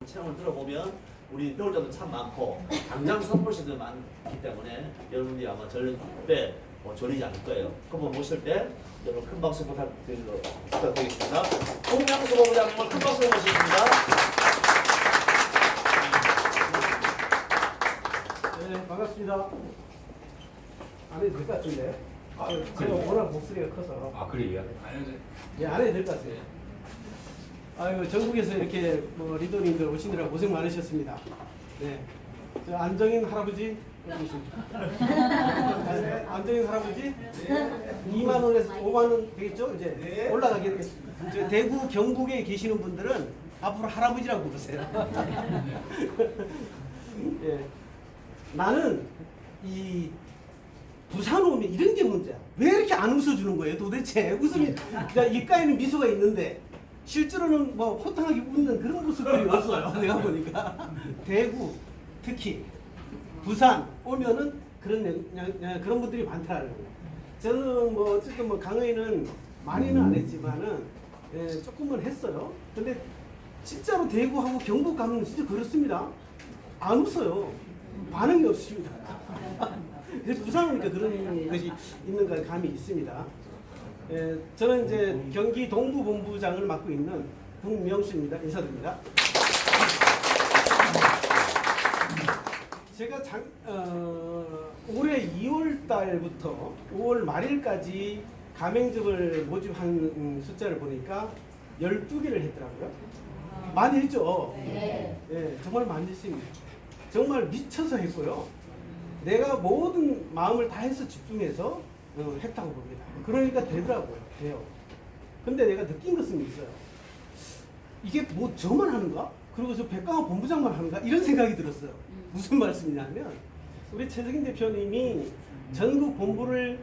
체험을 들어보면 우리 배울 점도 참 많고 당장 선포할 수 많기 때문에 여러분들이 아마 절대 졸리지 않을 거예요. 그분 모실 때 여러분 큰 박수 부탁드리겠습니다. 홍명수 본부장님을 큰 박수로 모시겠습니다. 네, 반갑습니다. 안 해도 될 것 같은데. 제가 워낙 목소리가 커서. 아, 그래요? 예, 안 해도 될 것 같아요. 아이고, 전국에서 이렇게 리더님들 오시느라 고생 많으셨습니다. 네. 저 안정인 할아버지, 여기 있습니다. 안정인 할아버지, 2만 원에서 5만 원 되겠죠? 이제 올라가겠습니다. 저 대구, 경북에 계시는 분들은 앞으로 할아버지라고 부르세요. 예. 나는 이 부산 오면 이런 게 문제야. 왜 이렇게 안 웃어주는 거예요? 도대체 웃음이 입가에는 미소가 있는데 실제로는 뭐 호탕하게 웃는 그런 모습들이 없어요. 내가 보니까 대구 특히 부산 오면은 그런 분들이 많다는 거예요. 저는 뭐 어쨌든 뭐 강의는 많이는 안 했지만은 조금은 했어요. 근데 진짜로 대구하고 경북 가면 진짜 그렇습니다. 안 웃어요. 반응이 없습니다. 그래서 부산 오니까 그런 것이 있는 걸 감이 있습니다. 저는 이제 경기 동부본부장을 맡고 있는 국명수입니다. 인사드립니다. 제가 올해 2월 달부터 5월 말일까지 가맹점을 모집한 숫자를 보니까 12개를 했더라고요. 많이 했죠? 네. 정말 많이 했습니다. 정말 미쳐서 했고요. 내가 모든 마음을 다해서 집중해서 했다고 봅니다. 그러니까 되더라고요. 돼요. 근데 내가 느낀 것은 있어요. 이게 뭐 저만 하는가? 그리고 저 백강화 본부장만 하는가? 이런 생각이 들었어요. 무슨 말씀이냐면 우리 최석인 대표님이 전국 본부를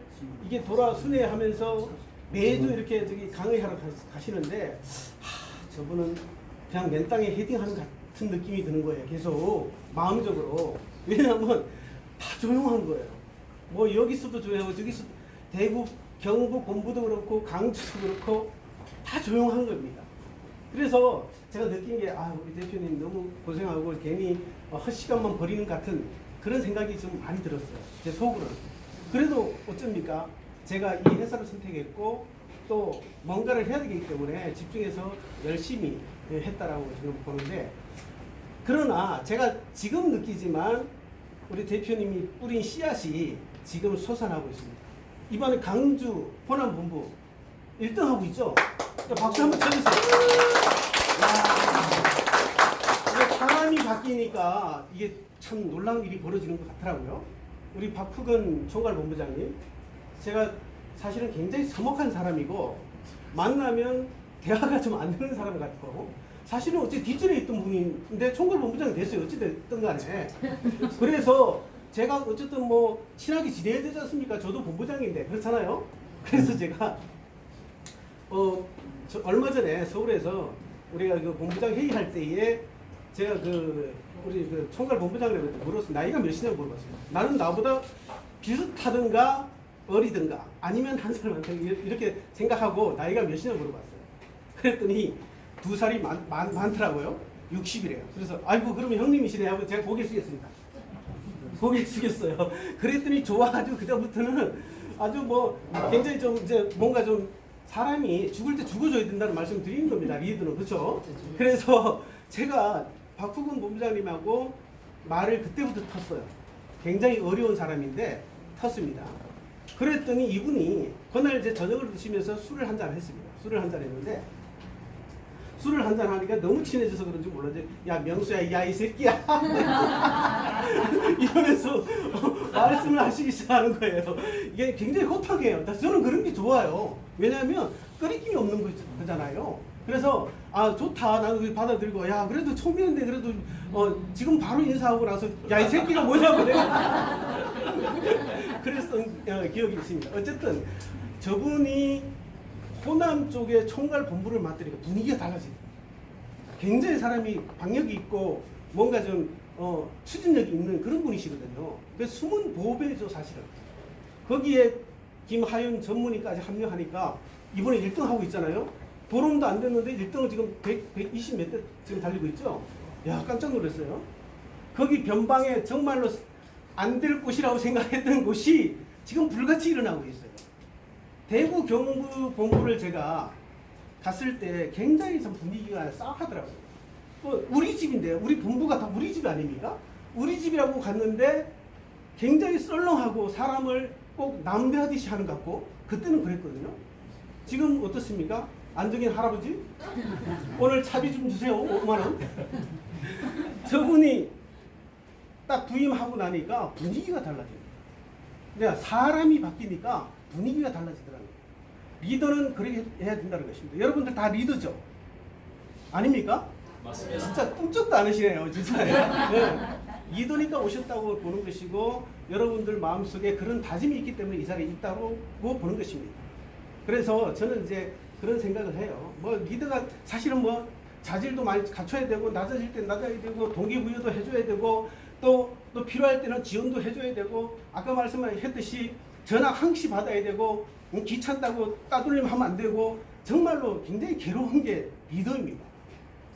이게 돌아 순회하면서 매주 이렇게 강의하러 가시는데 저분은 그냥 맨 땅에 헤딩하는 같은 느낌이 드는 거예요. 계속 마음적으로. 왜냐하면 다 조용한 거예요. 뭐 여기서도 조용하고 저기서 대구, 경북 본부도 그렇고 강주도 그렇고 다 조용한 겁니다. 그래서 제가 느낀 게 우리 대표님 너무 고생하고 괜히 헛시간만 버리는 것 같은 그런 생각이 좀 많이 들었어요. 제 속으로는. 그래도 어쩝니까? 제가 이 회사를 선택했고 또 뭔가를 해야 되기 때문에 집중해서 열심히 했다라고 지금 보는데, 그러나 제가 지금 느끼지만 우리 대표님이 뿌린 씨앗이 지금 솟아나고 있습니다. 이번에 강주 호남본부 1등 하고 있죠? 박수 한번 쳐주세요. 이게 사람이 바뀌니까 이게 참 놀라운 일이 벌어지는 것 같더라고요. 우리 박후근 총괄본부장님, 제가 사실은 굉장히 서먹한 사람이고 만나면 대화가 좀 안 되는 사람 같고, 사실은 어째 뒷전에 있던 분인데 총괄본부장이 됐어요. 어찌 됐든 간에. 그래서 제가 어쨌든 뭐 친하게 지내야 되지 않습니까? 저도 본부장인데 그렇잖아요. 그래서 제가 얼마 전에 서울에서 우리가 그 본부장 회의할 때에 제가 우리 총괄본부장님한테 물었어요. 나이가 몇이냐고 물어봤어요. 나는 나보다 비슷하든가 어리든가 아니면 한 살 많다 이렇게 생각하고 나이가 몇이냐고 물어봤어요. 그랬더니 2살이 많더라고요. 60이래요. 그래서 아이고 그러면 형님이시네 하고 제가 고개 숙였습니다. 고개 숙였어요. 그랬더니 좋아가지고 그다음부터는 아주 뭐 굉장히 좀 이제 뭔가 좀 사람이 죽을 때 죽어줘야 된다는 말씀 드리는 겁니다. 리더는. 그렇죠? 그래서 제가 박후근 본부장님하고 말을 그때부터 텄어요. 굉장히 어려운 사람인데 텄습니다. 그랬더니 이분이 그날 이제 저녁을 드시면서 술을 한잔 했습니다. 술을 한잔 했는데 술을 한잔 하니까 너무 친해져서 그런지 몰라지. 야 명수야, 야 이 새끼야 이러면서 말씀을 하시기 시작하는 거예요. 이게 굉장히 호탕해요. 저는 그런 게 좋아요. 왜냐하면 끓이김이 없는 거잖아요. 그래서 좋다. 나도 받아들이고 야 그래도 초면인데 그래도 지금 바로 인사하고 나서 야 이 새끼가 뭐냐고 내가 그랬던 기억이 있습니다. 어쨌든 저분이 호남 쪽에 총괄 본부를 맡으니까 분위기가 달라집니다. 굉장히 사람이 박력이 있고 뭔가 좀 추진력이 있는 그런 분이시거든요. 그래서 숨은 보배죠 사실은. 거기에 김하윤 전문의까지 합류하니까 이번에 1등 하고 있잖아요. 보름도 안 됐는데 1등을 지금 120 몇 대 지금 달리고 있죠. 야, 깜짝 놀랐어요. 거기 변방에 정말로 안 될 곳이라고 생각했던 곳이 지금 불같이 일어나고 있어요. 대구 경부 본부를 제가 갔을 때 굉장히 좀 분위기가 싸하더라고요. 우리 집인데, 우리 본부가 다 우리 집 아닙니까? 우리 집이라고 갔는데 굉장히 썰렁하고 사람을 꼭 남배하듯이 하는 것 같고, 그때는 그랬거든요. 지금 어떻습니까? 안정인 할아버지? 오늘 차비 좀 주세요. 5만 원. 저분이 딱 부임하고 나니까 분위기가 달라져요. 그러니까 사람이 바뀌니까 분위기가 달라지더라고요. 리더는 그렇게 해야 된다는 것입니다. 여러분들 다 리더죠? 아닙니까? 맞습니다. 진짜 꿈쩍도 않으시네요, 진짜. 네. 리더니까 오셨다고 보는 것이고, 여러분들 마음속에 그런 다짐이 있기 때문에 이 자리에 있다고 보는 것입니다. 그래서 저는 이제 그런 생각을 해요. 뭐 리더가 사실은 뭐 자질도 많이 갖춰야 되고, 낮아질 때 낮아야 되고, 동기부여도 해줘야 되고, 또 필요할 때는 지원도 해줘야 되고, 아까 말씀했듯이 전화 항시 받아야 되고, 귀찮다고 따돌림 하면 안 되고, 정말로 굉장히 괴로운 게 리더입니다.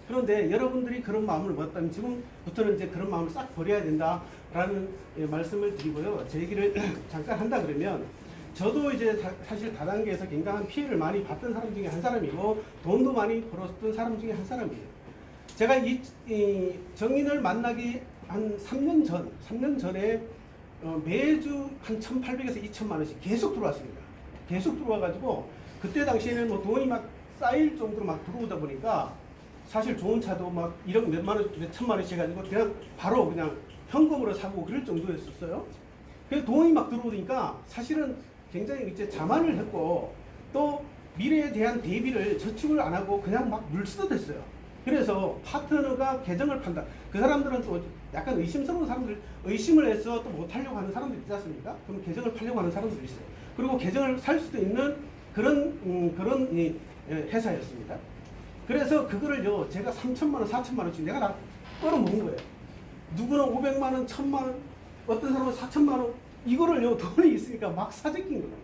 그런데 여러분들이 그런 마음을 먹었다면 지금부터는 이제 그런 마음을 싹 버려야 된다라는 말씀을 드리고요. 제 얘기를 잠깐 한다 그러면, 저도 이제 사실 다단계에서 굉장한 피해를 많이 봤던 사람 중에 한 사람이고, 돈도 많이 벌었던 사람 중에 한 사람이에요. 제가 이 정인을 만나기 한 3년 전에 매주 한 1,800에서 2,000만 원씩 계속 들어왔습니다. 계속 들어와가지고, 그때 당시에는 뭐 돈이 막 쌓일 정도로 막 들어오다 보니까, 사실 좋은 차도 막 1억 몇만 원, 몇천만 원씩 해가지고 그냥 바로 그냥 현금으로 사고 그럴 정도였었어요. 그래서 돈이 막 들어오니까 사실은 굉장히 이제 자만을 했고, 또 미래에 대한 대비를 저축을 안 하고 그냥 막 물쓰듯했어요. 그래서 파트너가 계정을 판다. 그 사람들은 또 약간 의심스러운 사람들, 의심을 해서 또 못하려고 하는 사람들 있지 않습니까? 그럼 계정을 팔려고 하는 사람들이 있어요. 그리고 계정을 살 수도 있는 그런 회사였습니다. 그래서 그거를요, 제가 3천만 원, 4천만 원씩 내가 다 끌어모은 거예요. 누구는 500만 원, 1,000만 원, 어떤 사람은 4천만 원, 이거를요, 돈이 있으니까 막 사재낀 거예요.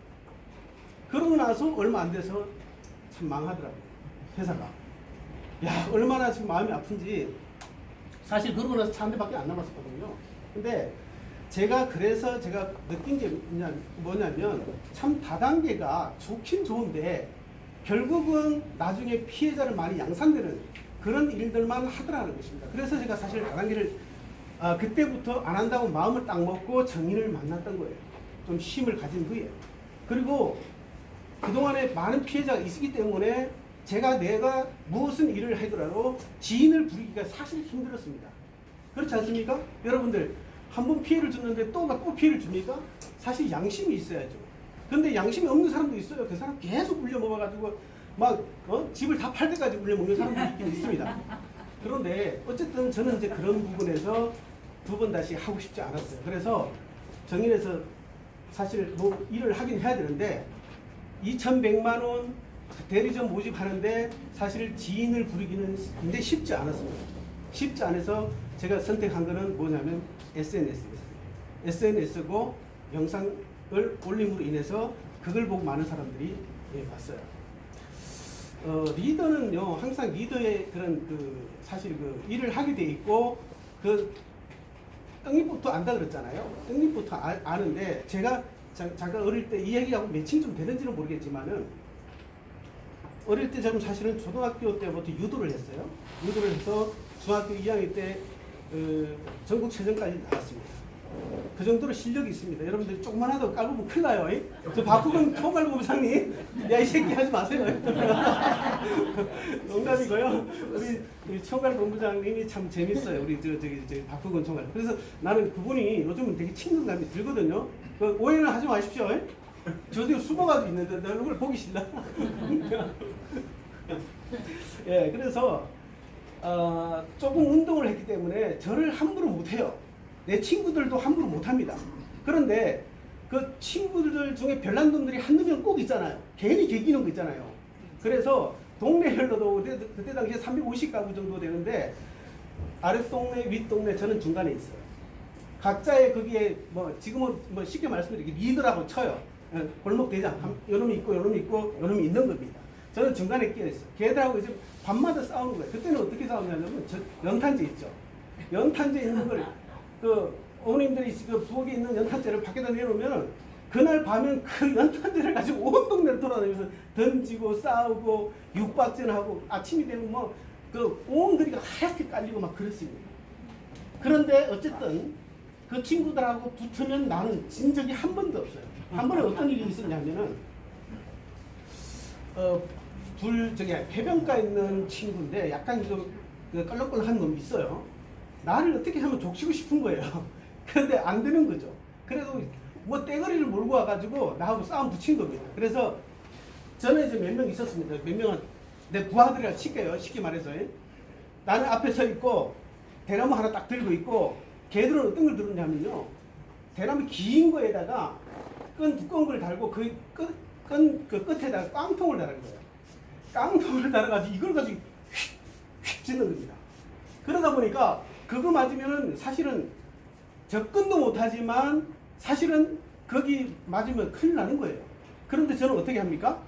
그러고 나서 얼마 안 돼서 참 망하더라고요, 회사가. 야, 얼마나 지금 마음이 아픈지. 사실 그러고 나서 차 한 대밖에 안 남았었거든요. 근데 그래서 제가 느낀 게 뭐냐면, 참 다단계가 좋긴 좋은데, 결국은 나중에 피해자를 많이 양산되는 그런 일들만 하더라는 것입니다. 그래서 제가 사실 다단계를 그때부터 안 한다고 마음을 딱 먹고 정인을 만났던 거예요. 좀 힘을 가진 후에. 그리고 그동안에 많은 피해자가 있었기 때문에 내가 무슨 일을 하더라도 지인을 부리기가 사실 힘들었습니다. 그렇지 않습니까? 여러분들 한 번 피해를 줬는데 또 피해를 줍니까? 사실 양심이 있어야죠. 근데 양심이 없는 사람도 있어요. 그 사람 계속 물려먹어가지고 막 집을 다 팔 때까지 물려먹는 사람들이 있긴 있습니다. 그런데 어쨌든 저는 이제 그런 부분에서 두 번 다시 하고 싶지 않았어요. 그래서 정인에서 사실 뭐 일을 하긴 해야 되는데, 2,100만 원 대리점 모집하는데 사실 지인을 부리기는 굉장히 쉽지 않았습니다. 쉽지 않아서 제가 선택한 거는 뭐냐면 SNS입니다. SNS고 영상을 올림으로 인해서 그걸 보고 많은 사람들이 봤어요. 리더는요, 항상 리더의 그런 사실 일을 하게 돼 있고, 떡잎부터 안다 그랬잖아요. 떡잎부터 아는데, 제가 잠깐 어릴 때 이 얘기하고 매칭 좀 되는지는 모르겠지만은, 어릴 때 저는 사실은 초등학교 때부터 유도를 했어요. 유도를 해서 중학교 2학년 때 전국체전까지 나갔습니다. 그 정도로 실력이 있습니다. 여러분들 조금만 하도 깔보면 큰일 나요. 저 박후근 총괄본부장님, 야, 이 새끼 하지 마세요. 농담이고요. 우리 총괄본부장님이 참 재밌어요. 우리 저기 박후근 총괄. 그래서 나는 그분이 요즘은 되게 친근감이 들거든요. 오해는 하지 마십시오. 저도 숨어가지고 있는데 내 얼굴 보기 싫나? 예, 그래서 조금 운동을 했기 때문에 저를 함부로 못해요. 내 친구들도 함부로 못합니다. 그런데 그 친구들 중에 별난 놈들이 한두 명 꼭 있잖아요. 괜히 개기는 거 있잖아요. 그래서 동네별로도 그때 당시에 350가구 정도 되는데, 아랫동네, 윗동네, 저는 중간에 있어요. 각자의 거기에 지금은 쉽게 말씀드리면 리더라고 쳐요. 골목 대장, 요놈이 있고 요놈이 있고 요놈이 있는 겁니다. 저는 중간에 끼어 있어요. 걔들하고 이제 밤마다 싸우는 거예요. 그때는 어떻게 싸우냐면 연탄재 있죠. 연탄재 있는 걸 그 어머님들이 그 부엌에 있는 연탄재를 밖에다 내놓으면 그날 밤엔 그 연탄재를 가지고 온 동네를 돌아다니면서 던지고 싸우고 육박전하고 아침이 되면 뭐 그 온 거리가 하얗게 깔리고 막 그랬습니다. 그런데 어쨌든 그 친구들하고 붙으면 나는 진 적이 한 번도 없어요. 한 번에 어떤 일이 있었냐면은 저기 해변가에 있는 친구인데 약간 좀 껄렁껄렁한 놈이 있어요. 나를 어떻게 하면 족치고 싶은 거예요. 그런데 안 되는 거죠. 그래도 뭐 떼거리를 몰고 와가지고 나하고 싸움 붙인 겁니다. 그래서 저는 이제 몇 명 있었습니다. 몇 명은 내 부하들이라 칠게요. 쉽게 말해서. 나는 앞에 서 있고 대나무 하나 딱 들고 있고 걔들은 어떤 걸 들었냐면요. 대나무 긴 거에다가 끈 두꺼운 걸 달고 그 끝에다가 깡통을 달은 거예요. 깡통을 달아가지고 이걸 가지고 휙휙 찌는 겁니다. 그러다 보니까 그거 맞으면은 사실은 접근도 못하지만 사실은 거기 맞으면 큰일 나는 거예요. 그런데 저는 어떻게 합니까?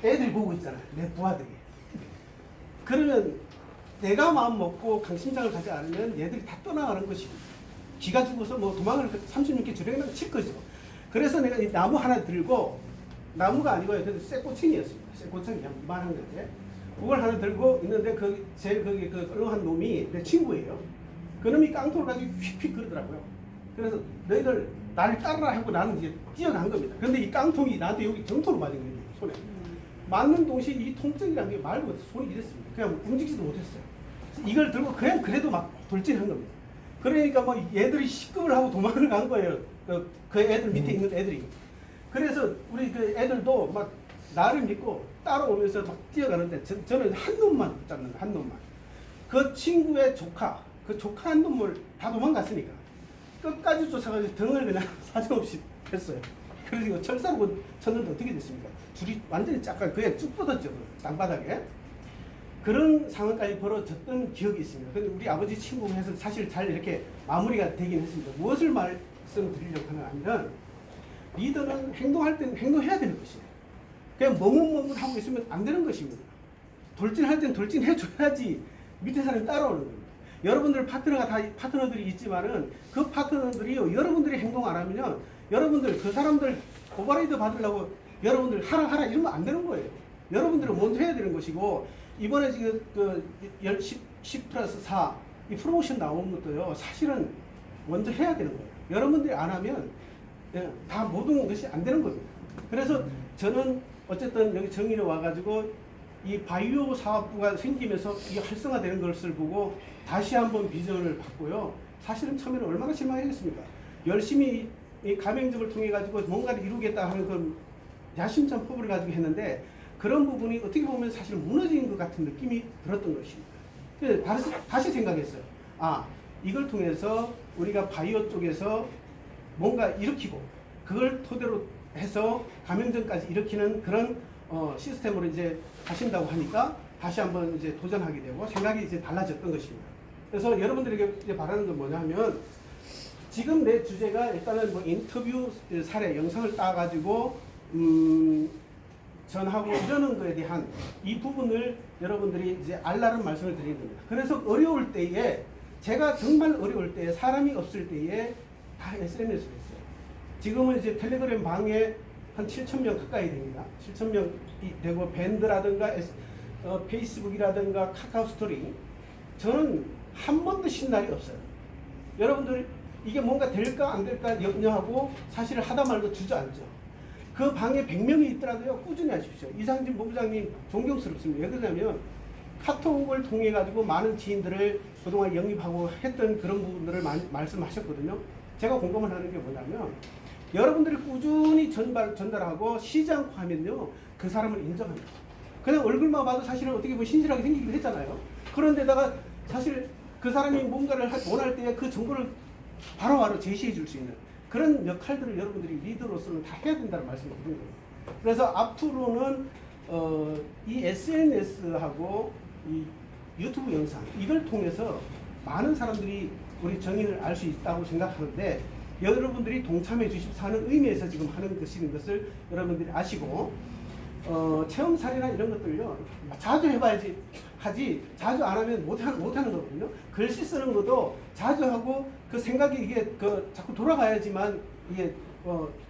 애들이 보고 있잖아요. 내 부하들이. 그러면 내가 마음 먹고 강심장을 가지 않으면 얘들이 다 떠나가는 것이고 기가 죽어서 뭐 도망을 36개 주랭이랑 칠 거죠. 그래서 내가 이 나무 하나 들고 나무가 아니고요. 그래도 쇠꼬챙이였습니다. 쇠꼬챙이 그냥 이만한 건데 그걸 하나 들고 있는데 제일 거기 그 껄렁한 놈이 내 친구예요. 그놈이 깡통을 가지고 휙휙 그러더라고요. 그래서 너희들 나를 따르라 하고 나는 이제 뛰어간 겁니다. 그런데 이 깡통이 나한테 여기 정토로 맞은 거예요. 손에. 맞는 동시에 이 통증이라는 게 말도 못해서 손이 이랬습니다. 그냥 움직이지도 못했어요. 이걸 들고 그냥 그래도 막 돌진한 겁니다. 그러니까 뭐 얘들이 시급을 하고 도망을 간 거예요. 그 애들 밑에 있는 애들이. 그래서 우리 그 애들도 막 나를 믿고 따라오면서 막 뛰어가는데 저는 한 놈만 붙잡는 한 놈만. 그 친구의 조카, 그 조카 한 놈을 다 도망갔으니까 끝까지 쫓아가서 등을 그냥 사정없이 했어요. 그래서 철사로 쳤는데 어떻게 됐습니까? 줄이 완전히 짝가 그냥 쭉 뻗었죠. 땅바닥에. 그런 상황까지 벌어졌던 기억이 있습니다. 근데 우리 아버지 친구가 해서 사실 잘 이렇게 마무리가 되긴 했습니다. 무엇을 말씀드리려고 하냐면 리더는 행동할 때는 행동해야 되는 것이에요. 그냥 머뭇머뭇하고 있으면 안 되는 것입니다. 돌진할 때는 돌진해줘야지 밑에 사람이 따라오는 겁니다. 여러분들 파트너들이 있지만은 그 파트너들이요, 여러분들이 행동 안 하면요, 여러분들 그 사람들 오버라이드 받으려고 여러분들 하라 이러면 안 되는 거예요. 여러분들은 먼저 해야 되는 것이고, 이번에 지금 그 10+4 이 프로모션 나오는 것도요, 사실은 먼저 해야 되는 거예요. 여러분들이 안 하면 다 모든 것이 안 되는 겁니다. 그래서 저는 어쨌든 여기 정의에 와가지고 이 바이오 사업부가 생기면서 이 활성화되는 것을 보고 다시 한번 비전을 받고요. 사실은 처음에는 얼마나 실망했습니까? 열심히 이 가맹점을 통해 가지고 뭔가를 이루겠다 하는 그 야심찬 포부를 가지고 했는데 그런 부분이 어떻게 보면 사실 무너진 것 같은 느낌이 들었던 것입니다. 그래서 다시 생각했어요. 아, 이걸 통해서 우리가 바이오 쪽에서 뭔가 일으키고 그걸 토대로 해서 가맹점까지 일으키는 그런 시스템으로 이제 하신다고 하니까 다시 한번 이제 도전하게 되고 생각이 이제 달라졌던 것입니다. 그래서 여러분들에게 이제 바라는 건 뭐냐면 지금 내 주제가 일단은 뭐 인터뷰 사례 영상을 따가지고 전하고 이러는 거에 대한 이 부분을 여러분들이 이제 알라는 말씀을 드리는 겁니다. 그래서 어려울 때에 제가 정말 어려울 때에 사람이 없을 때에 다 SNS를 했어요. 지금은 이제 텔레그램 방에 한 7,000명 가까이 됩니다. 7,000명이 되고 밴드라든가 페이스북이라든가 카카오 스토리 저는 한 번도 쉰 날이 없어요. 여러분들 이게 뭔가 될까 안 될까 염려하고 사실 하다 말고 주저앉죠. 그 방에 100명이 있더라도요 꾸준히 하십시오. 이상진 본부장님 존경스럽습니다. 왜 그러냐면 카톡을 통해 가지고 많은 지인들을 그동안 영입하고 했던 그런 부분들을 말씀하셨거든요. 제가 공감을 하는 게 뭐냐면 여러분들이 꾸준히 전달하고 쉬지 않고 하면요 그 사람을 인정합니다. 그냥 얼굴만 봐도 사실은 어떻게 보면 신실하게 생기기도 했잖아요. 그런데다가 사실 그 사람이 뭔가를 원할 때 그 정보를 바로바로 제시해 줄 수 있는 그런 역할들을 여러분들이 리더로서는 다 해야 된다는 말씀을 드리는 거예요. 그래서 앞으로는 이 SNS하고 이 유튜브 영상 이걸 통해서 많은 사람들이 우리 정인을 알 수 있다고 생각하는데 여러분들이 동참해 주십사 하는 의미에서 지금 하는 것인 것을 여러분들이 아시고 체험살이나 이런 것들요 자주 해봐야지 하지 자주 안 하면 못하는 거거든요. 글씨 쓰는 것도 자주 하고 그 생각이 이게 그 자꾸 돌아가야지만 이게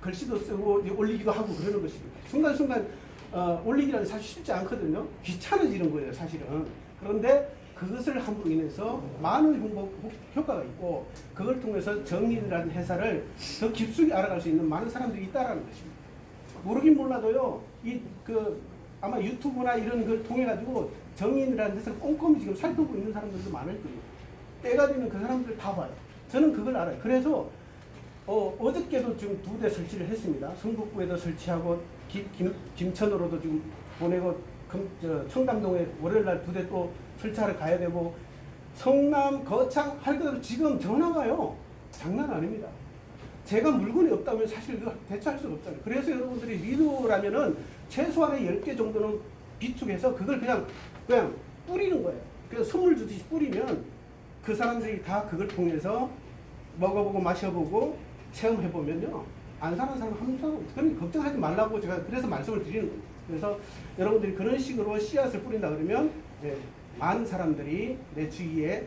글씨도 쓰고 올리기도 하고 그러는 것입니다. 순간순간 올리기라는 사실 쉽지 않거든요. 귀찮아지는 거예요 사실은. 그런데 그것을 함으로 인해서 많은 효과가 있고 그걸 통해서 정의라는 회사를 더 깊숙이 알아갈 수 있는 많은 사람들이 있다라는 것입니다. 모르긴 몰라도요 아마 유튜브나 이런 걸 통해 가지고 정의라는 회사를 꼼꼼히 지금 살펴보고 있는 사람들도 많을 거예요. 때가 되면 그 사람들 다 봐요. 저는 그걸 알아요. 그래서 어저께도 지금 2대 설치를 했습니다. 성북구에도 설치하고 김천으로도 지금 보내고 청담동에 월요일날 2대 또 설치하러 가야 되고 성남 거창 할 것으로 지금 전화가요 장난 아닙니다. 제가 물건이 없다면 사실 이거 대처할 수가 없잖아요. 그래서 여러분들이 리더라면은 최소한의 10개 정도는 비축해서 그걸 그냥 뿌리는 거예요. 그래서 선물 주듯이 뿌리면 그 사람들이 다 그걸 통해서 먹어보고 마셔보고 체험해보면요 안 사는 사람 한 사람 그러니 걱정하지 말라고 제가 그래서 말씀을 드리는 거예요. 그래서 여러분들이 그런 식으로 씨앗을 뿌린다 그러면 많은 사람들이 내 주위에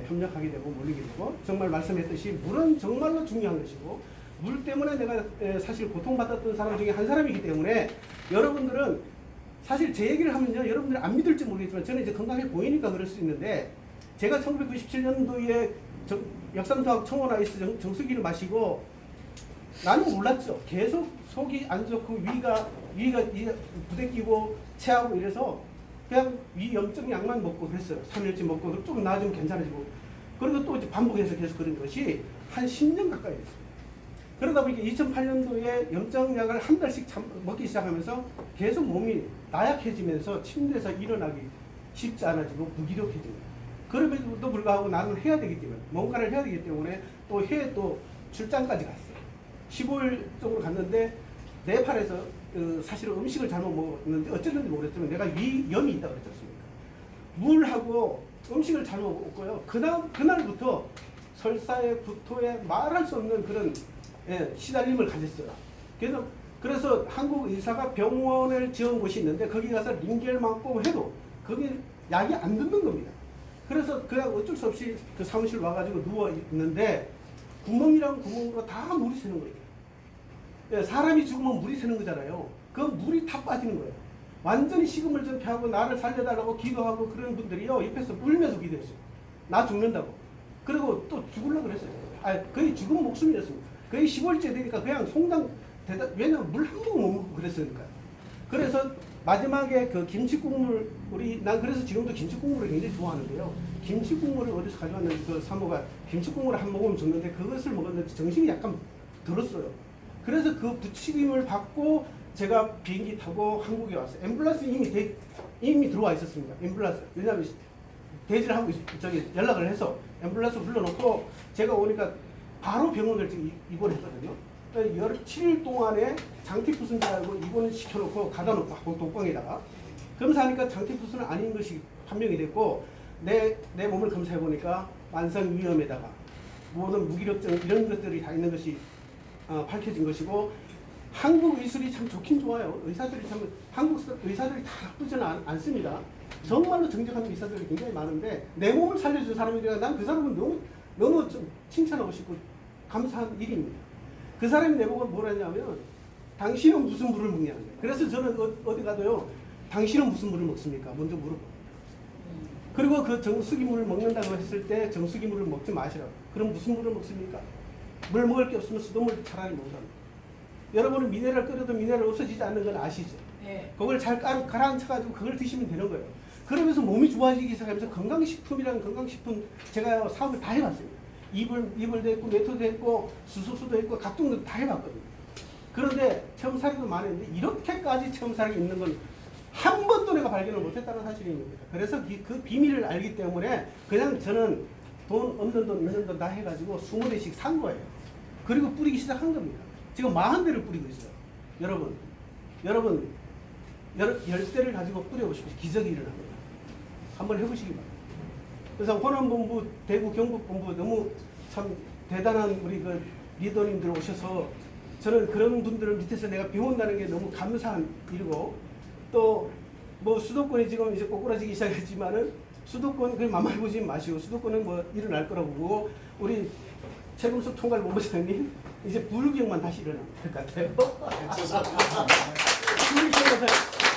협력하게 되고 몰리게 되고 정말 말씀했듯이 물은 정말로 중요한 것이고 물 때문에 내가 사실 고통받았던 사람 중에 한 사람이기 때문에 여러분들은 사실 제 얘기를 하면요 여러분들이 안 믿을지 모르겠지만 저는 이제 건강해 보이니까 그럴 수 있는데 제가 1997년도에 역삼투학 청원 아이스 정수기를 마시고 나는 몰랐죠. 계속 속이 안 좋고 위가 부대끼고 체하고 이래서 그냥 위 염증 약만 먹고 그랬어요. 3일치 먹고 좀 나아지면 괜찮아지고 그리고 또 이제 반복해서 계속 그런 것이 한 10년 가까이 됐어요. 그러다 보니까 2008년도에 염증약을 한 달씩 먹기 시작하면서 계속 몸이 나약해지면서 침대에서 일어나기 쉽지 않아지고 무기력해지는 거예요. 그럼에도 불구하고 나는 해야 되기 때문에 뭔가를 해야 되기 때문에 또 해외 또 출장까지 갔어요. 15일 정도 갔는데 네팔에서 사실은 음식을 잘못 먹었는데 어쩌는지 모르겠지만 내가 위염이 있다고 그랬지 않습니까? 물하고 음식을 잘못 먹고요. 그날부터 설사에 구토에 말할 수 없는 그런 시달림을 가졌어요. 그래서 한국 의사가 병원을 지은 곳이 있는데 거기 가서 링겔 맞고 해도 거기 약이 안 듣는 겁니다. 그래서 그냥 어쩔 수 없이 그 사무실 와가지고 누워 있는데 구멍이랑 구멍으로 다 물이 새는 거예요. 사람이 죽으면 물이 새는 거잖아요. 그 물이 다 빠지는 거예요. 완전히 식음을 전폐하고 나를 살려달라고 기도하고 그런 분들이요 옆에서 울면서 기도했어요. 나 죽는다고. 그리고 또 죽으려고 그랬어요. 거의 죽은 목숨이었습니다. 거의 10월째 되니까 그냥 송장 왜냐면 물 한 모금 못 먹고 그랬으니까요. 그래서 마지막에 그 김치국물 난 그래서 지금도 김치국물을 굉장히 좋아하는데요. 김치국물을 어디서 가져왔는지 그 사모가 김치국물을 한 모금 줬는데 그것을 먹었는데 정신이 약간 들었어요. 그래서 그 부치김을 받고 제가 비행기 타고 한국에 왔어요. 앰뷸런스 이미 들어와 있었습니다. 앰뷸런스. 왜냐하면 대지를 하고 연락을 해서 앰뷸런스 불러놓고 제가 오니까 바로 병원을 지금 입원했거든요. 7일 동안에 장티푸스인 줄 알고 입원을 시켜놓고 가다 놓고 독방에다가 검사하니까 장티푸스는 아닌 것이 판명이 됐고 내 몸을 검사해보니까 만성 위염에다가 모든 무기력증 이런 것들이 다 있는 것이 밝혀진 것이고 한국 의술이 참 좋긴 좋아요. 한국 의사들이 다 나쁘지는 않습니다. 정말로 정직한 의사들이 굉장히 많은데 내 몸을 살려준 사람이라 난 그 사람은 너무 좀 칭찬하고 싶고 감사한 일입니다. 그 사람이 내보고 뭐라 했냐면 당신은 무슨 물을 먹냐는 거예요. 그래서 저는 어디 가도요 당신은 무슨 물을 먹습니까? 먼저 물어봐요. 그리고 그 정수기 물을 먹는다고 했을 때 정수기 물을 먹지 마시라고. 그럼 무슨 물을 먹습니까? 물 먹을 게 없으면 수돗물 차라리 먹는답니다. 여러분은 미네랄 끓여도 미네랄 없어지지 않는 건 아시죠? 네. 그걸 잘 가라앉혀가지고 그걸 드시면 되는 거예요. 그러면서 몸이 좋아지기 시작하면서 건강식품이라는 건강식품 제가 사업을 다 해봤어요. 이불도 했고 메토도 했고 수소수도 했고 각종 다 해봤거든요. 그런데 체험사례도 많은데 이렇게까지 체험사례가 있는 건 한 번도 내가 발견을 못했다는 사실입니다. 그래서 그 비밀을 알기 때문에 그냥 저는 돈 없는 돈 있는 돈 다 해가지고 20대씩 산 거예요. 그리고 뿌리기 시작한 겁니다. 지금 40대를 뿌리고 있어요. 여러분 10대를 가지고 뿌려보시면 기적이 일어납니다. 한번 해보시기 바랍니다. 그래서 호남본부, 대구 경북본부 너무 참 대단한 우리 그 리더님들 오셔서 저는 그런 분들을 밑에서 내가 배운다는 게 너무 감사한 일이고 또 뭐 수도권이 지금 이제 꼬꾸라지기 시작했지만은 수도권 그냥 만만히 보지 마시고 수도권은 뭐 일어날 거라고 보고 우리 최금숙 총괄본부장님 이제 불경만 다시 일어날 것 같아요.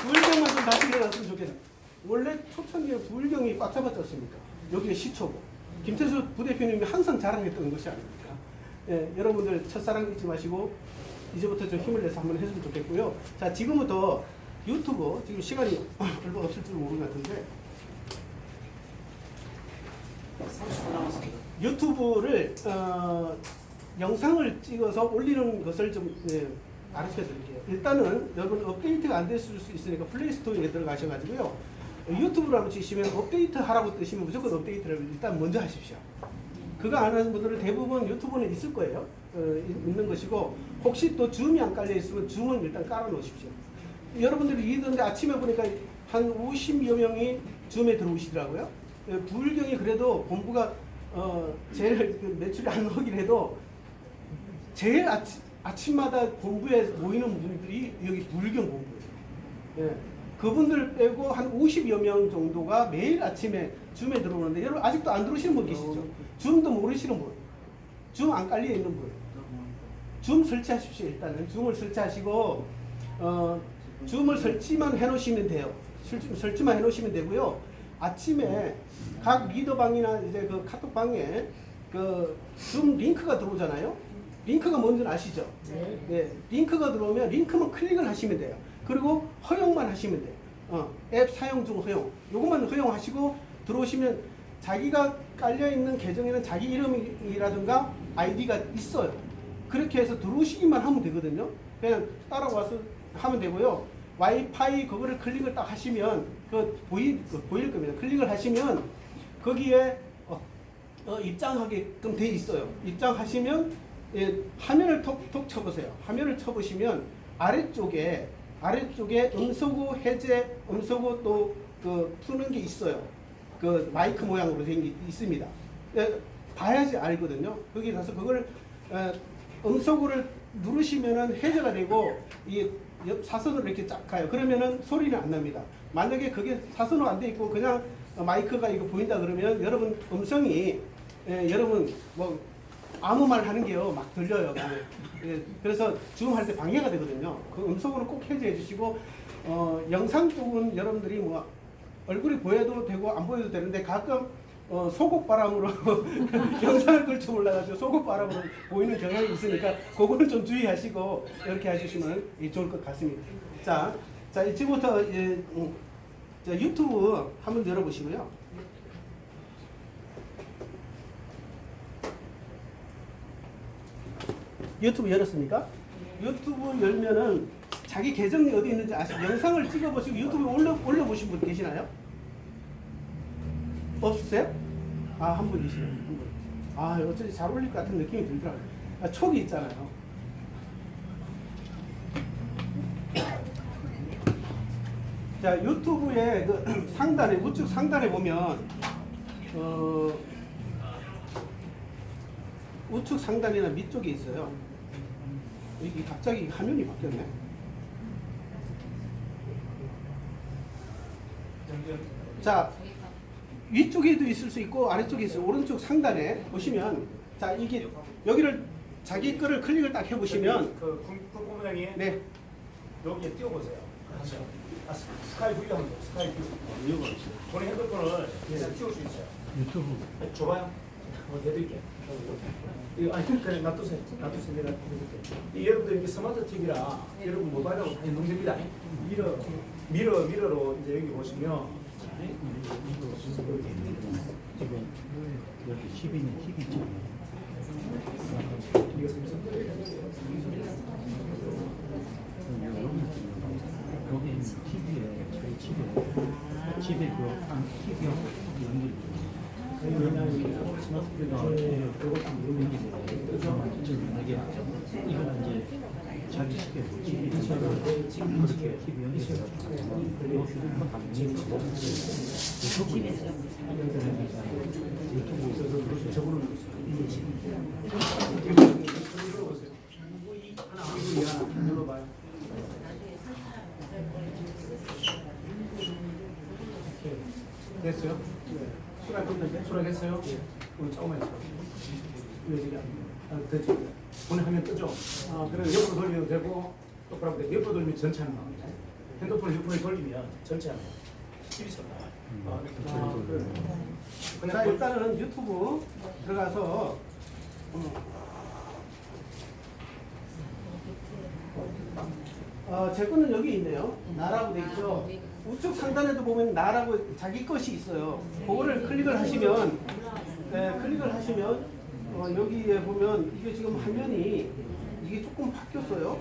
불경만 좀 다시 일어났으면 좋겠어요. 원래 초창기에 불경이 꽉 잡았지 않습니까? 여기가 시초고 김태수 부대표님이 항상 자랑했던 것이 아닙니까? 예, 여러분들 첫사랑 잊지 마시고 이제부터 좀 힘을 내서 한번 했으면 좋겠고요. 자, 지금부터 유튜브 지금 시간이 얼마 없을 줄 모르는 것 같은데 30분 남았습니다. 유튜브를 영상을 찍어서 올리는 것을 좀 가르쳐 드릴게요. 일단은 여러분 업데이트가 안 됐을 수 있으니까 플레이스토어에 들어가셔가지고요. 유튜브를 한번 치시면 업데이트 하라고 뜨시면 무조건 업데이트를 일단 먼저 하십시오. 그거 안 하는 분들은 대부분 유튜브는 있을 거예요. 있는 것이고 혹시 또 줌이 안 깔려 있으면 줌은 일단 깔아 놓으십시오. 여러분들이 이던데 아침에 보니까 한 50여 명이 줌에 들어오시더라고요. 불경이 그래도 본부가 제일 매출이 안 나오긴 해도 제일 아침마다 본부에 모이는 분들이 여기 불경 본부예요. 예. 그분들 빼고 한 50여 명 정도가 매일 아침에 줌에 들어오는데 여러분 아직도 안 들어오시는 분 계시죠? 줌도 모르시는 분, 줌 안 깔려 있는 분, 줌 설치하십시오. 일단은 줌을 설치하시고 줌을 설치만 해놓으시면 돼요. 설치만 해놓으시면 되고요. 아침에 각 리더방이나 이제 그 카톡방에 그 줌 링크가 들어오잖아요. 링크가 뭔지 아시죠? 네. 링크가 들어오면 링크만 클릭을 하시면 돼요. 그리고 허용만 하시면 돼요. 앱 사용 중 허용. 요것만 허용하시고 들어오시면 자기가 깔려있는 계정에는 자기 이름이라든가 아이디가 있어요. 그렇게 해서 들어오시기만 하면 되거든요. 그냥 따라와서 하면 되고요. 와이파이 그거를 클릭을 딱 하시면 보일 겁니다. 클릭을 하시면 거기에 입장하게끔 돼 있어요. 입장하시면 화면을 톡 쳐보세요. 화면을 쳐보시면 아래쪽에 음소거 해제, 음소거 또 푸는 게 있어요. 그 마이크 모양으로 된 게 있습니다. 봐야지 알거든요. 거기 가서 그걸 음소거를 누르시면은 해제가 되고 이 사선으로 이렇게 쫙 가요. 그러면은 소리는 안 납니다. 만약에 그게 사선으로 안 돼 있고 그냥 마이크가 이거 보인다 그러면 여러분 음성이 여러분 뭐 아무 말 하는 게요 막 들려요. 그래서 줌 할 때 방해가 되거든요. 그 음성으로 꼭 해제해 주시고 영상 쪽은 여러분들이 뭐 얼굴이 보여도 되고 안 보여도 되는데 가끔 소곡바람으로 영상을 끌쳐 올라가지고 소곡바람으로 보이는 경향이 있으니까 그거는 좀 주의하시고 이렇게 해주시면 좋을 것 같습니다. 자 이제부터 자, 유튜브 한번 열어보시고요. 유튜브 열었습니까? 유튜브 열면은 자기 계정이 어디 있는지 아시죠? 영상을 찍어보시고 유튜브에 올려보신 분 계시나요? 없으세요? 아, 한 분 계시네요. 한 분. 아, 어쩐지 잘 어울릴 것 같은 느낌이 들더라고요. 촉이 있잖아요. 자, 유튜브의 그 상단에, 우측 상단에 보면, 우측 상단이나 밑쪽에 있어요. 여기 갑자기 화면이 바뀌었네. 자, 위쪽에도 있을 수 있고 아래쪽에 있어요. 오른쪽 상단에 보시면 자 이게 여기를 자기 거를 클릭을 딱 해보시면 그 본부장님 네 여기에 띄워보세요. 그렇죠. 스카이 뷰 한번 스카이 뷰. 이유가 있어요. 본인 핸드폰을 그냥 띄울 수 있어요. 유튜브. 줘봐요. 한번 내드릴게요. 이거 아니 그냥 놔두세요. 놔두세요. 내가 해드릴게요. 이 여러분들 이게 스마트 TV라 여러분 모바일하고 다 연동됩니다. 미러로 이제 여기 보시면. 지금 여기 12는 TV 쪽. 이거 삼성들이에요. 여기는 TV에 저희 집에 그 TV하고 연결이 왜냐하면 스마트 TV가 그것도 연결이 이게 이거는 이제 자기 집에 TV 지금 그렇게 TV 연결해가지고 요 휴대폰 담기고 유튜브 저거는 눌러봐요. 수락했어요? 오늘 조금만 있어. 왜 저기 되죠? 오늘 화면 뜨죠? 그래서 옆으로 돌려도 되고 똑바로 돼. 옆으로 돌리면 전체 안 나옵니다. 핸드폰을 옆으로 돌리면 전체 안 나와요. TV처럼 나와요. 그래. 자, 일단은 유튜브 들어가서 제 거는 여기 있네요. 나라고 돼 있죠. 우측 상단에도 보면 나라고 자기 것이 있어요. 그거를 클릭을 하시면, 여기에 보면 이게 지금 화면이 이게 조금 바뀌었어요.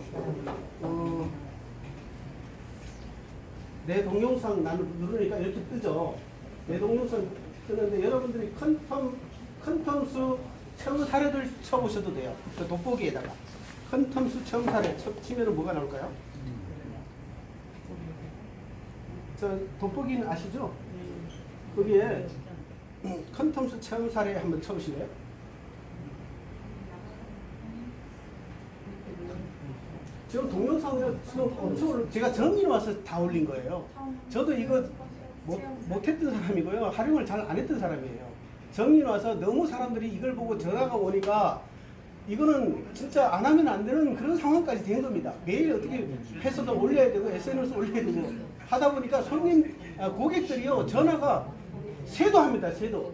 내 동영상 나는 누르니까 이렇게 뜨죠. 내 동영상 뜨는데 여러분들이 컨텀스 체험 사례들 쳐보셔도 돼요. 그 돋보기에다가 컨텀스 체험 사례 치면은 뭐가 나올까요? 저 돋보기는 아시죠? 거기에 컨텀스 체험 사례 한번 쳐보실래요? 지금 동영상을 엄청 제가 정리로 와서 다 올린 거예요. 저도 이거 못했던 사람이고요. 활용을 잘 안 했던 사람이에요. 정리로 와서 너무 사람들이 이걸 보고 전화가 오니까 이거는 진짜 안 하면 안 되는 그런 상황까지 된 겁니다. 매일 어떻게 해서도 올려야 되고 SNS 올려야 되고 하다 보니까 고객들이요 전화가 새도합니다. 새도.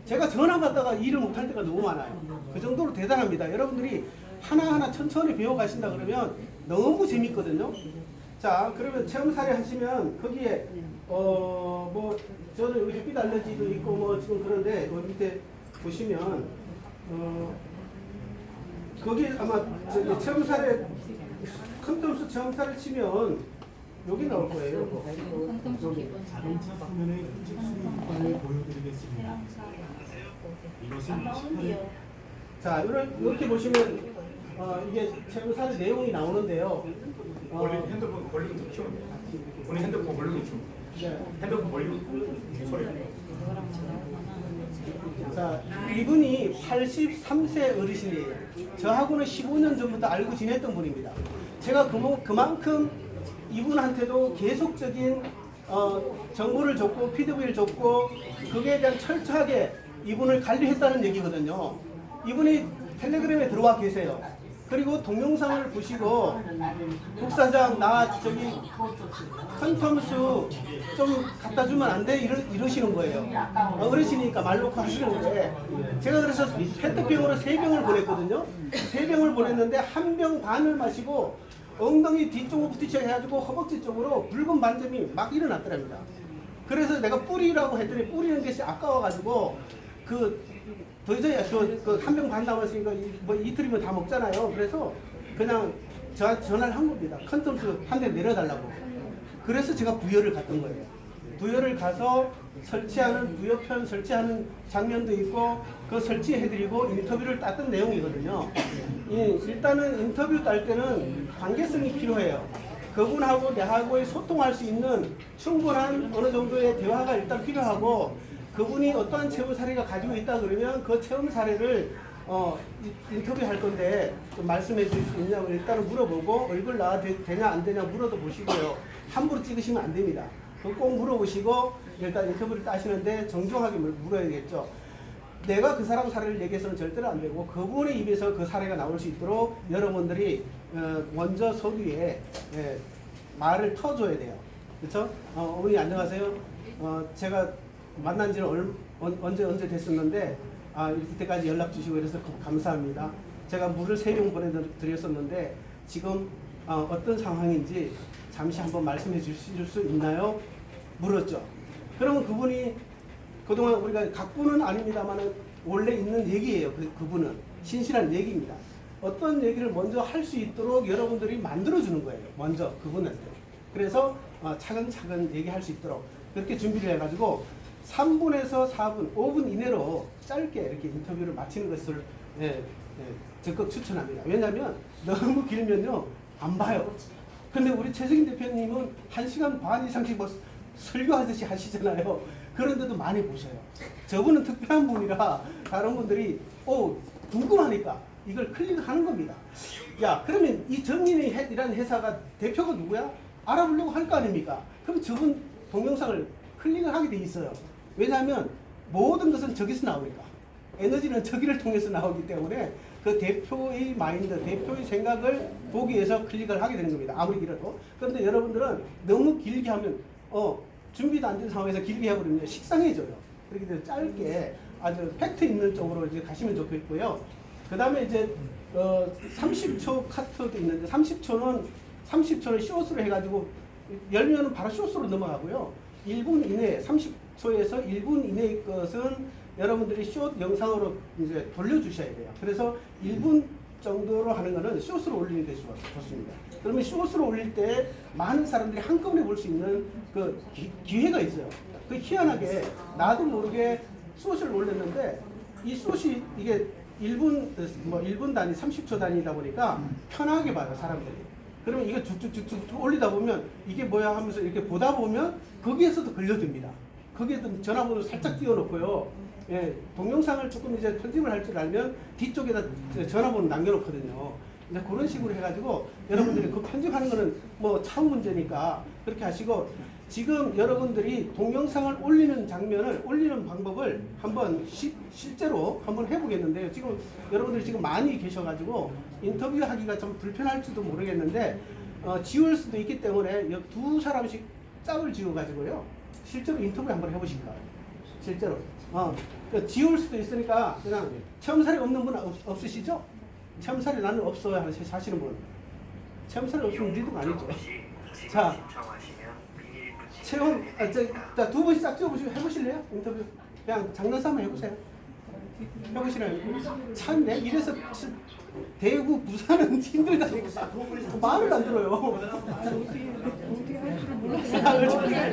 제가 전화 받다가 일을 못할 때가 너무 많아요. 그 정도로 대단합니다. 여러분들이 하나하나 천천히 배워가신다 그러면 너무 재밌거든요. 자, 그러면 체험 사례 하시면 거기에 뭐 저는 여기 햇빛 알러지도 있고 뭐 지금 그런데 여기 밑에 보시면 거기 아마 저기 체험 사례 컨텀스 체험 사례 치면 여기 나올 거예요. 자동차 화면의 현직 수익과를 보여드리겠습니다. 이것은 자, 이렇게 보시면 이게 체험 사례 내용이 나오는데요. 원래 핸드폰 볼륨 좀 키우면 돼요. 오늘 핸드폰 볼륨 좀. 핸드폰 볼륨 소리. 자, 이분이 83세 어르신이에요. 저하고는 15년 전부터 알고 지냈던 분입니다. 제가 그만큼 이분한테도 계속적인 정보를 줬고 피드백을 줬고 그거에 대한 철저하게 이분을 관리했다는 얘기거든요. 이분이 텔레그램에 들어와 계세요. 그리고 동영상을 보시고 국사장 나 저기 컨텀스 좀 갖다 주면 안 돼? 이러시는 거예요. 어르신이니까 말 놓고 하시는데 제가 그래서 페트병으로 3병을 보냈거든요. 3병을 보냈는데 1병 반을 마시고 엉덩이 뒤쪽으로 해가지고 허벅지 쪽으로 붉은 반점이 막 일어났더랍니다. 그래서 내가 뿌리라고 했더니 뿌리는 것이 아까워가지고 도저히 한 병 반 남았으니까 뭐 이틀이면 다 먹잖아요. 그래서 그냥 저한테 전화를 한 겁니다. 컨텀스 한 대 내려달라고. 그래서 제가 부여를 갔던 거예요. 부여를 가서 부여편 설치하는 장면도 있고 그 설치해드리고 인터뷰를 땄던 내용이거든요. 일단은 인터뷰 딸 때는 관계성이 필요해요. 그분하고 내하고의 소통할 수 있는 충분한 어느 정도의 대화가 일단 필요하고 그분이 어떠한 체험 사례가 가지고 있다 그러면 그 체험 사례를 인터뷰할 건데 좀 말씀해 주실 수 있냐고 일단은 물어보고 얼굴 나와도 되냐 안 되냐 물어도 보시고요. 함부로 찍으시면 안 됩니다. 꼭 물어보시고 일단 인터뷰를 따시는데 정중하게 물어야겠죠. 내가 그 사람 사례를 얘기해서는 절대로 안 되고 그분의 입에서 그 사례가 나올 수 있도록 여러분들이 먼저 서두에 말을 터줘야 돼요. 그렇죠? 어머니 안녕하세요. 제가 만난 지는 언제 됐었는데 이때까지 연락 주시고 이래서 감사합니다. 제가 물을 3병 보내드렸었는데 지금 어떤 상황인지 잠시 한번 말씀해 주실 수 있나요? 물었죠. 그러면 그분이 그동안 우리가 각본은 아닙니다만 원래 있는 얘기예요. 그분은 신실한 얘기입니다. 어떤 얘기를 먼저 할 수 있도록 여러분들이 만들어주는 거예요. 먼저 그분한테. 그래서 차근차근 얘기할 수 있도록 그렇게 준비를 해가지고 3분에서 4분, 5분 이내로 짧게 이렇게 인터뷰를 마치는 것을 적극 추천합니다. 왜냐하면 너무 길면요 안 봐요. 근데 우리 최석인 대표님은 1시간 반 이상씩 뭐 설교하듯이 하시잖아요. 그런데도 많이 보셔요. 저분은 특별한 분이라 다른 분들이 궁금하니까 이걸 클릭하는 겁니다. 야, 그러면 이 정민이라는 회사가 대표가 누구야? 알아보려고 할 거 아닙니까? 그럼 저분 동영상을 클릭을 하게 돼 있어요. 왜냐하면 모든 것은 저기서 나오니까 에너지는 저기를 통해서 나오기 때문에 그 대표의 마인드, 대표의 생각을 보기 위해서 클릭을 하게 되는 겁니다. 아무리 길어도. 그런데 여러분들은 너무 길게 하면 준비도 안 된 상황에서 길게 해버리면 식상해져요. 그렇기 때문에 짧게 아주 팩트 있는 쪽으로 이제 가시면 좋겠고요. 그 다음에 이제 30초 카트도 있는데 30초는 쇼스로 해가지고 열면 바로 쇼스로 넘어가고요. 1분 이내 30초에서 1분 이내의 것은 여러분들이 숏 영상으로 이제 돌려주셔야 돼요. 그래서 1분 정도로 하는 거는 숏으로 올리는 게 좋습니다. 그러면 숏으로 올릴 때 많은 사람들이 한꺼번에 볼 수 있는 그 기회가 있어요. 그 희한하게 나도 모르게 숏을 올렸는데 이 숏이 이게 1분 단위, 30초 단위다 보니까 편하게 봐요, 사람들이. 그러면 이거 쭉쭉쭉쭉 올리다 보면 이게 뭐야 하면서 이렇게 보다 보면 거기에서도 걸려듭니다. 거기에도 전화번호를 살짝 띄워놓고요. 예, 동영상을 조금 이제 편집을 할 줄 알면 뒤쪽에다 전화번호 남겨놓거든요. 이제 그런 식으로 해가지고 여러분들이 그 편집하는 거는 뭐 차후 문제니까 그렇게 하시고 지금 여러분들이 동영상을 올리는 방법을 한번 실제로 한번 해보겠는데요. 지금 여러분들이 지금 많이 계셔가지고 인터뷰하기가 좀 불편할지도 모르겠는데 지울 수도 있기 때문에 두 사람씩 짝을 지어가지고요. 실제로 인터뷰 한번 해보실까요? 실제로. 지울 수도 있으니까 그냥 체험살이 없는 분 없으시죠? 체험살이 나는 없어요 하시는 분. 체험살이 없으면 리드가 아니죠. 자, 체험, 자, 두 번씩 짝 지어보시고 해보실래요? 인터뷰. 그냥 장난삼아 해보세요. 해보시라요. 참, 이래서 대구, 부산은 힘들다니까. 말을 안 들어요.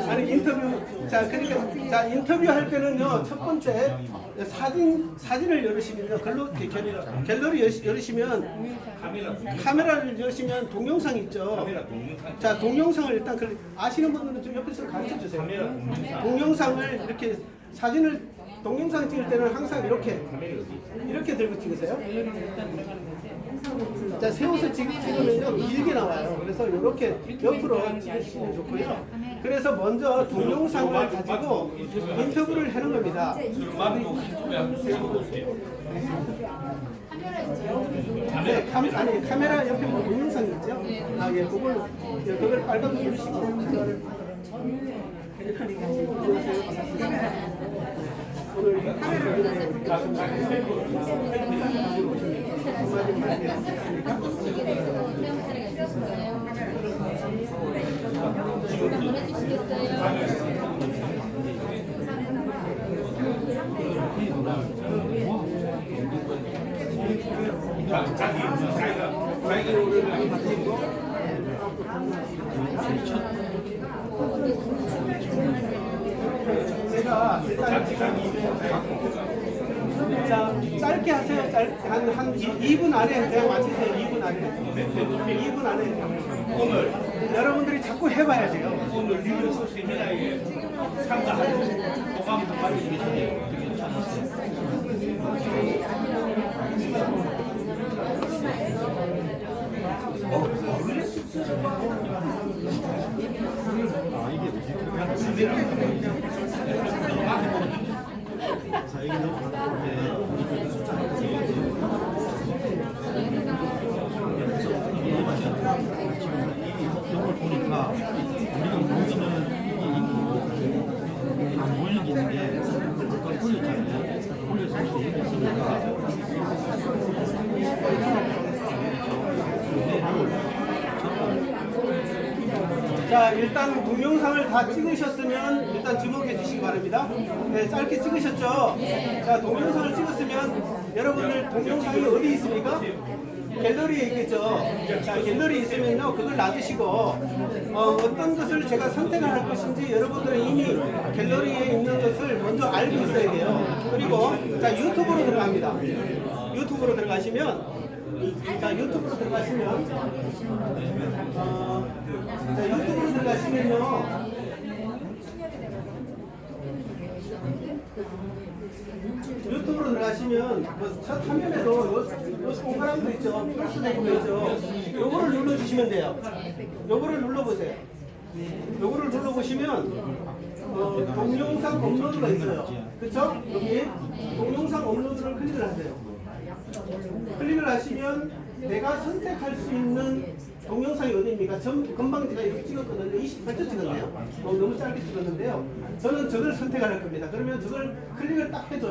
아니, 인터뷰. 자, 그러니까, 자, 인터뷰 할 때는요, 첫 번째, 사진을 열으시면요, 갤러리 열으시면, 카메라를 열으시면 동영상 있죠. 자, 동영상을 일단 아시는 분들은 좀 옆에서 가르쳐 주세요. 동영상을 이렇게 동영상 찍을 때는 항상 이렇게 들고 찍으세요. 자, 세워서 찍으면요 길게 나와요. 그래서 이렇게 옆으로 찍으시면 좋고요. 그래서 먼저 동영상을 가지고 인터뷰를 하는 겁니다. 네, 카메라 옆에 뭐 동영상 있죠? 아, 예, 그걸 빨간 거 누르시고 제가 일단 자, 짧게 하세요. 한 2분 안에 그냥 마치세요. 2분 안에. 2분 안에. 오늘 여러분들이 자꾸 해봐야 돼요. 오늘 리뷰 세미나에 참가하는 소감도 많이 주세요. 자, 이게 너무 가까운데 이걸 보니까 우리가 모이는 안 모이는 게 아까 올렸잖아요. 올려서 얘기했으니까 자, 일단 동영상을 다 찍으셨으면 일단 주목해 주시기 바랍니다. 네, 짧게 찍으셨죠? 자, 동영상을 찍었으면 여러분들 동영상이 어디 있습니까? 갤러리에 있겠죠. 자, 갤러리에 있으면요, 그걸 놔두시고 어떤 것을 제가 선택을 할 것인지 여러분들은 이미 갤러리에 있는 것을 먼저 알고 있어야 돼요. 그리고 자, 유튜브로 들어갑니다. 유튜브로 들어가시면 자, 유튜브로 들어가시면요. 유튜브로 들어가시면 첫 화면에도 요 동그란 거 있죠. 플러스 되고 있죠. 요거를 눌러주시면 돼요. 요거를 눌러보세요. 요거를 눌러보시면 동영상 업로드가 있어요. 그쵸? 여기 동영상 업로드를 클릭을 하세요. 클릭을 하시면 내가 선택할 수 있는 동영상이 어디입니까? 금방 제가 이렇게 찍었거든요. 28초 찍었네요. 너무 짧게 찍었는데요. 저는 저걸 선택할 겁니다. 그러면 저걸 클릭을 딱 해줘요.